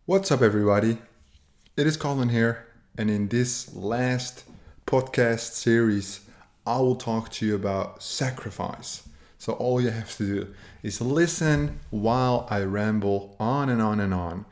What's up, everybody? It is Colin here, and in this last podcast series, I will talk to you about sacrifice. So, all you have to do is listen while I ramble on and on and on.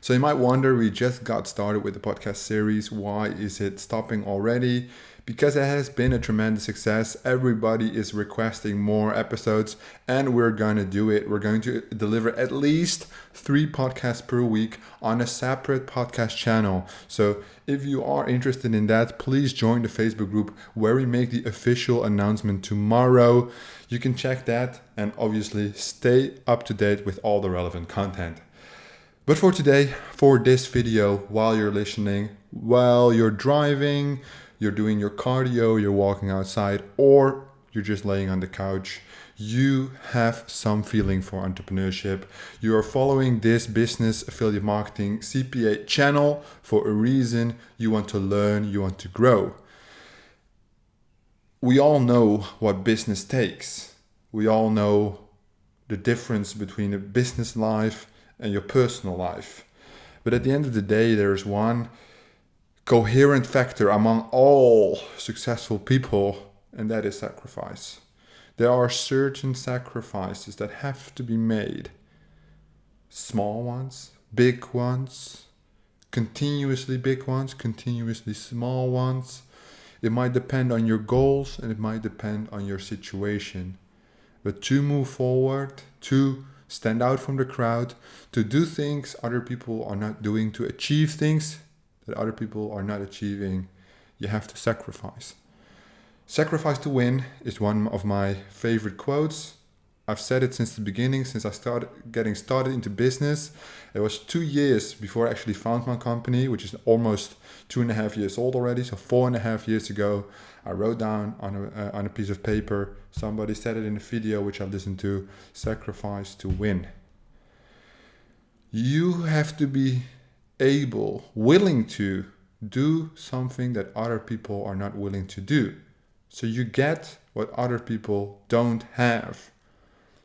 So, you might wonder, we just got started with the podcast series. Why is it stopping already? Because it has been a tremendous success. Everybody is requesting more episodes, and we're going to do it. We're going to deliver at least 3 podcasts per week on a separate podcast channel. So if you are interested in that, please join the Facebook group where we make the official announcement tomorrow. You can check that and obviously stay up to date with all the relevant content. But for today, for this video, while you're listening, while you're driving, you're doing your cardio, you're walking outside, or you're just laying on the couch, you have some feeling for entrepreneurship. You are following this business affiliate marketing CPA channel for a reason. You want to learn, you want to grow. We all know what business takes. We all know the difference between a business life and your personal life. But at the end of the day, there's one coherent factor among all successful people, and that is sacrifice. There are certain sacrifices that have to be made. Small ones, big ones, continuously big ones, continuously small ones. It might depend on your goals and it might depend on your situation. But to move forward, to stand out from the crowd, to do things other people are not doing, to achieve things that other people are not achieving, you have to sacrifice. Sacrifice to win is one of my favorite quotes. I've said it since the beginning, since I started getting started into business. It was 2 years before I actually found my company, which is almost 2.5 years old already. So 4.5 years ago, I wrote down on a piece of paper, somebody said it in a video which I listened to, sacrifice to win. You have to be willing to do something that other people are not willing to do. So you get what other people don't have.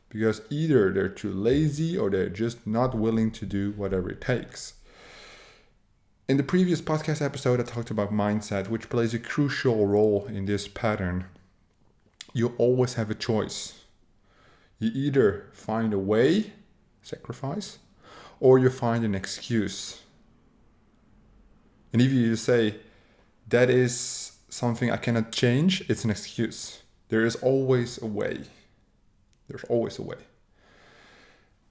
Because either they're too lazy or they're just not willing to do whatever it takes. In the previous podcast episode, I talked about mindset, which plays a crucial role in this pattern. You always have a choice. You either find a way, sacrifice, or you find an excuse. And if you say, that is something I cannot change, it's an excuse. There is always a way. There's always a way.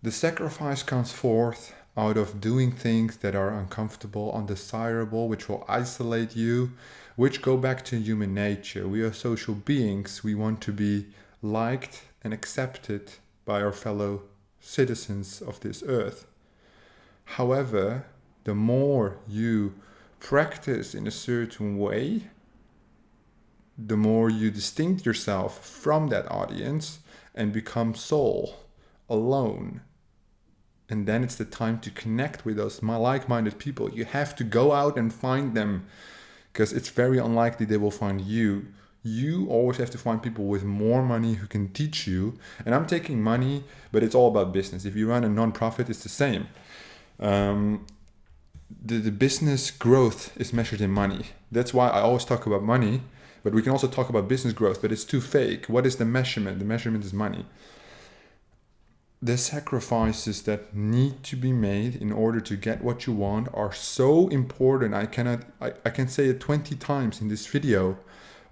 The sacrifice comes forth out of doing things that are uncomfortable, undesirable, which will isolate you, which go back to human nature. We are social beings. We want to be liked and accepted by our fellow citizens of this earth. However, the more you practice in a certain way, the more you distinct yourself from that audience and become sole, alone. And then it's the time to connect with those like-minded people. You have to go out and find them, because it's very unlikely they will find you. You always have to find people with more money who can teach you. And I'm taking money, but it's all about business. If you run a non-profit, it's the same. The business growth is measured in money. That's why I always talk about money, but we can also talk about business growth, but it's too fake. What is the measurement? The measurement is money. The sacrifices that need to be made in order to get what you want are so important. I can say it 20 times in this video.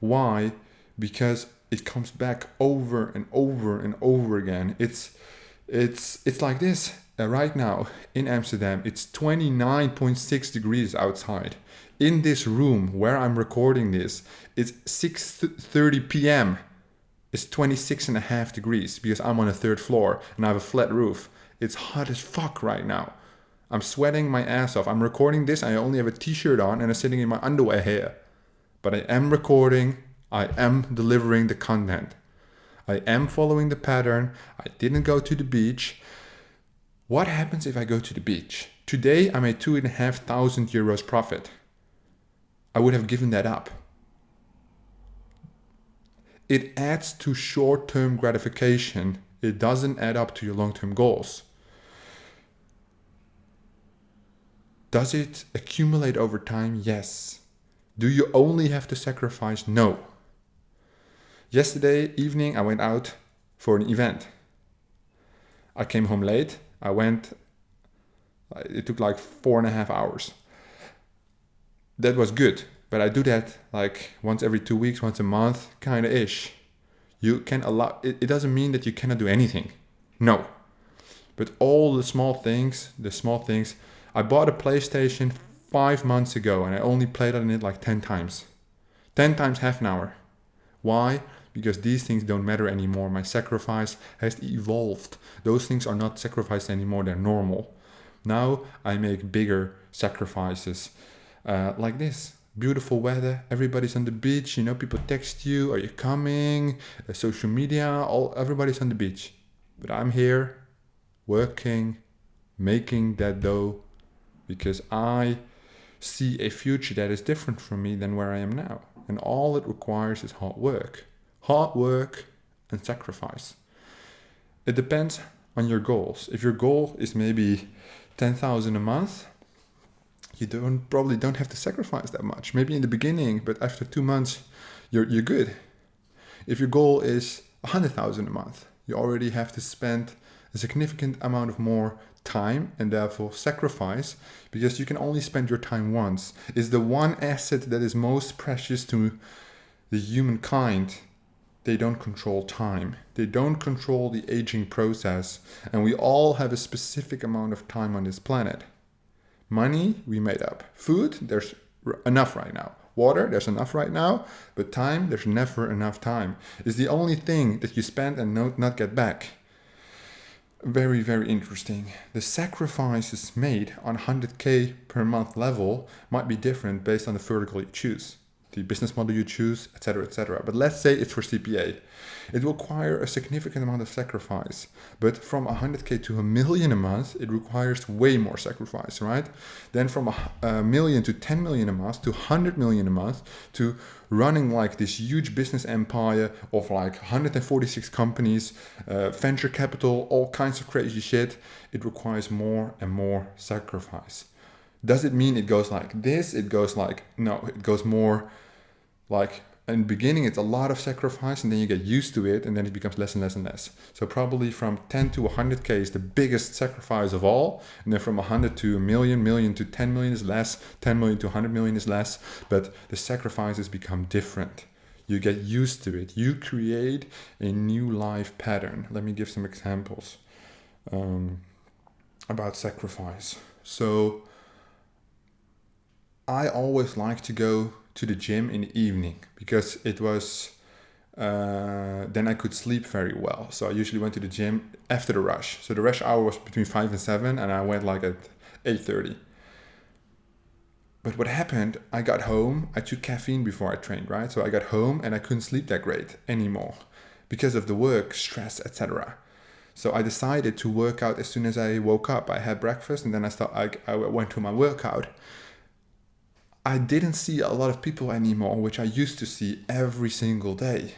Why? Because it comes back over and over and over again. It's like this. Right now in Amsterdam, it's 29.6 degrees outside. In this room where I'm recording this, it's 6:30 p.m. It's 26.5 degrees because I'm on a 3rd floor and I have a flat roof. It's hot as fuck right now. I'm sweating my ass off. I'm recording this. I only have a t-shirt on and I'm sitting in my underwear here. But I am recording. I am delivering the content. I am following the pattern. I didn't go to the beach. What happens if I go to the beach? Today I made 2,500 euros profit. I would have given that up. It adds to short-term gratification. It doesn't add up to your long-term goals. Does it accumulate over time? Yes. Do you only have to sacrifice? No. Yesterday evening, I went out for an event. I came home late. It took like 4.5 hours. That was good, but I do that like once every 2 weeks, once a month, kind of ish. You can allow, it doesn't mean that you cannot do anything. No. But all the small things, I bought a PlayStation 5 months ago and I only played on it like 10 times. 10 times half an hour. Why? Because these things don't matter anymore. My sacrifice has evolved. Those things are not sacrificed anymore, they're normal. Now I make bigger sacrifices like this. Beautiful weather, everybody's on the beach, people text you, are you coming? Social media, everybody's on the beach. But I'm here working, making that dough, because I see a future that is different from me than where I am now. And all it requires is hard work. Hard work and sacrifice. It depends on your goals. If your goal is maybe 10,000 a month, you probably don't have to sacrifice that much. Maybe in the beginning, but after 2 months, you're good. If your goal is 100,000 a month, you already have to spend a significant amount of more time and therefore sacrifice, because you can only spend your time once. It's the one asset that is most precious to the humankind. They don't control time. They don't control the aging process. And we all have a specific amount of time on this planet. Money, we made up. Food, there's enough right now. Water, there's enough right now. But time, there's never enough time. It's the only thing that you spend and not get back. Very, very interesting. The sacrifices made on 100K per month level might be different based on the vertical you choose, the business model you choose, etc., etc. But let's say it's for CPA. It will require a significant amount of sacrifice. But from 100K to 1 million a month, it requires way more sacrifice, right? Then from a million to 10 million a month to 100 million a month to running like this huge business empire of like 146 companies, venture capital, all kinds of crazy shit, it requires more and more sacrifice. Does it mean it goes like this? It goes like, no, it goes more like, in the beginning it's a lot of sacrifice and then you get used to it and then it becomes less and less and less. So probably from 10 to 100K is the biggest sacrifice of all. And then from 100 to 1 million, million to 10 million is less, 10 million to 100 million is less, but the sacrifices become different. You get used to it. You create a new life pattern. Let me give some examples about sacrifice. So I always like to go to the gym in the evening because it was then I could sleep very well. So I usually went to the gym after the rush. So the rush hour was between 5 and 7 and I went like at 8:30. But what happened, I got home, I took caffeine before I trained, right? So I got home and I couldn't sleep that great anymore because of the work, stress, etc. So I decided to work out as soon as I woke up. I had breakfast and then I went to my workout. I didn't see a lot of people anymore, which I used to see every single day.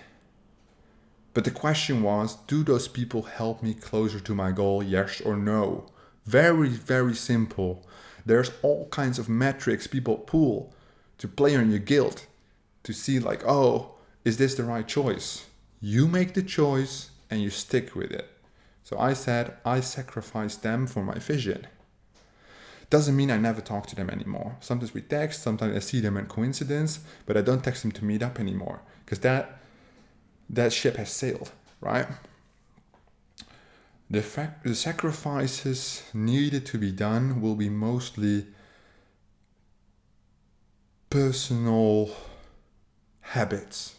But the question was, do those people help me closer to my goal, yes or no? Very, very simple. There's all kinds of metrics people pull to play on your guilt, to see like, oh, is this the right choice? You make the choice and you stick with it. So I said, I sacrifice them for my vision. Doesn't mean I never talk to them anymore. Sometimes we text, sometimes I see them in coincidence, but I don't text them to meet up anymore because that ship has sailed, right? The sacrifices needed to be done will be mostly personal habits.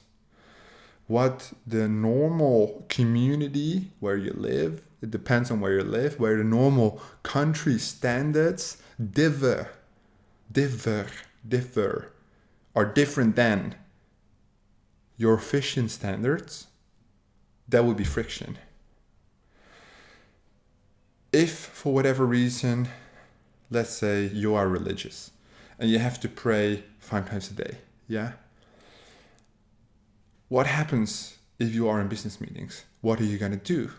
What the normal community where you live, it depends on where you live, where the normal country standards differ, are different than your vision standards, that would be friction. If for whatever reason, let's say you are religious and you have to pray 5 times a day, yeah? What happens if you are in business meetings? What are you going to do?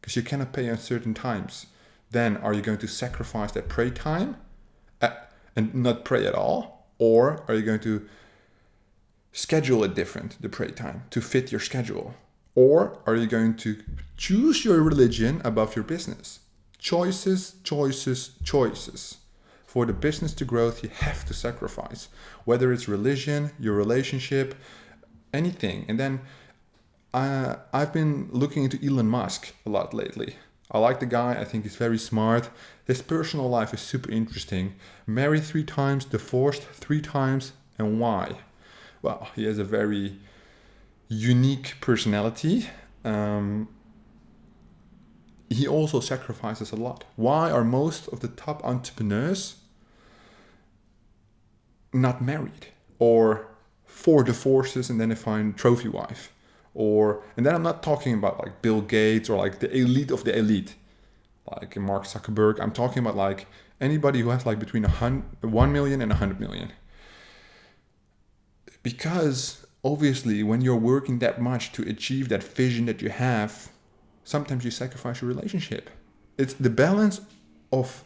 Because you cannot pay at certain times. Then are you going to sacrifice that pray time? and not pray at all? Or are you going to schedule it different, the pray time, to fit your schedule? Or are you going to choose your religion above your business? Choices, choices, choices. For the business to grow, you have to sacrifice. Whether it's religion, your relationship, anything. And then I've been looking into Elon Musk a lot lately. I like the guy. I think he's very smart. His personal life is super interesting. Married 3 times, divorced 3 times, and why? Well, he has a very unique personality. He also sacrifices a lot. Why are most of the top entrepreneurs not married? Or 4 divorces and then they find trophy wife? And then I'm not talking about like Bill Gates or like the elite of the elite, like Mark Zuckerberg. I'm talking about like anybody who has like between 1 million and 100 million. Because obviously when you're working that much to achieve that vision that you have, sometimes you sacrifice your relationship. It's the balance of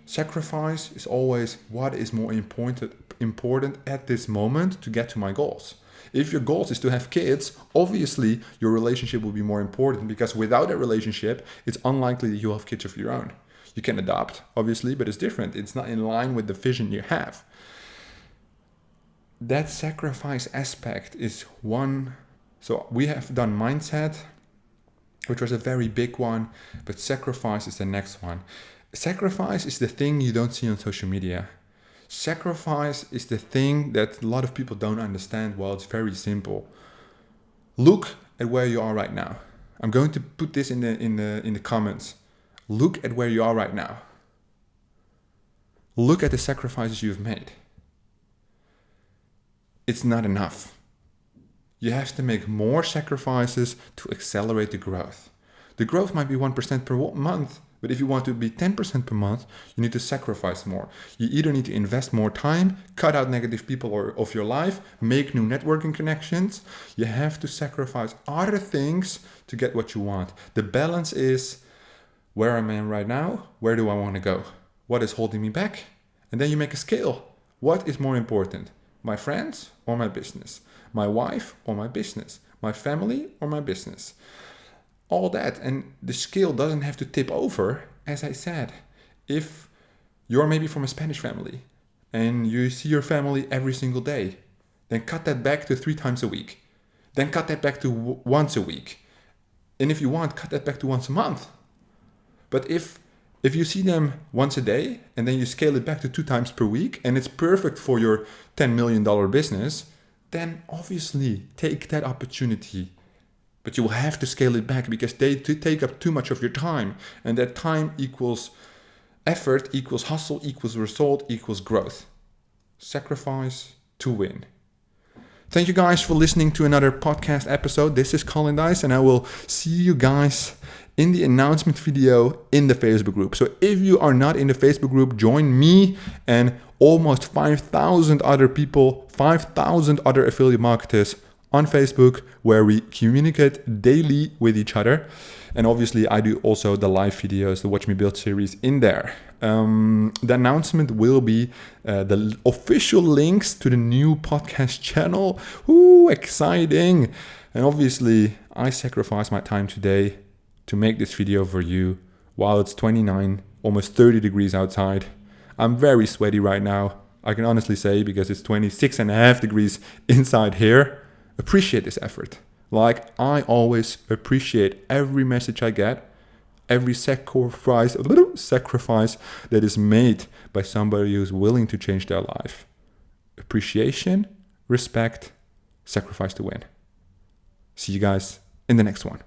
sacrifice is always what is more important at this moment to get to my goals. If your goal is to have kids, obviously your relationship will be more important, because without a relationship, it's unlikely that you'll have kids of your own. You can adopt, obviously, but it's different. It's not in line with the vision you have. That sacrifice aspect is one. So we have done mindset, which was a very big one, but sacrifice is the next one. Sacrifice is the thing you don't see on social media. Sacrifice is the thing that a lot of people don't understand. Well, it's very simple. Look at where you are right now. I'm going to put this in the comments. Look at where you are right now. Look at the sacrifices you've made. It's not enough. You have to make more sacrifices to accelerate the growth. The growth might be 1% per month, but if you want to be 10% per month, you need to sacrifice more. You either need to invest more time, cut out negative people of your life, make new networking connections. You have to sacrifice other things to get what you want. The balance is, where am I right now? Where do I want to go? What is holding me back? And then you make a scale. What is more important? My friends or my business? My wife or my business? My family or my business? All that. And the scale doesn't have to tip over. As I said, if you're maybe from a Spanish family and you see your family every single day, then cut that back to 3 times a week. Then cut that back to once a week. And if you want, cut that back to once a month. But if you see them once a day and then you scale it back to 2 times per week and it's perfect for your $10 million business, then obviously take that opportunity. But you will have to scale it back because they take up too much of your time. And that time equals effort, equals hustle, equals result, equals growth. Sacrifice to win. Thank you guys for listening to another podcast episode. This is Colin Dijs, and I will see you guys in the announcement video in the Facebook group. So if you are not in the Facebook group, join me and almost 5,000 other people, 5,000 other affiliate marketers on Facebook, where we communicate daily with each other. And obviously I do also the live videos, the Watch Me Build series in there. The announcement will be the official links to the new podcast channel. Ooh, exciting. And obviously I sacrificed my time today to make this video for you while it's 29, almost 30 degrees outside. I'm very sweaty right now, I can honestly say, because it's 26.5 degrees inside here. Appreciate this effort. Like, I always appreciate every message I get, every sacrifice that is made by somebody who's willing to change their life. Appreciation, respect, sacrifice to win. See you guys in the next one.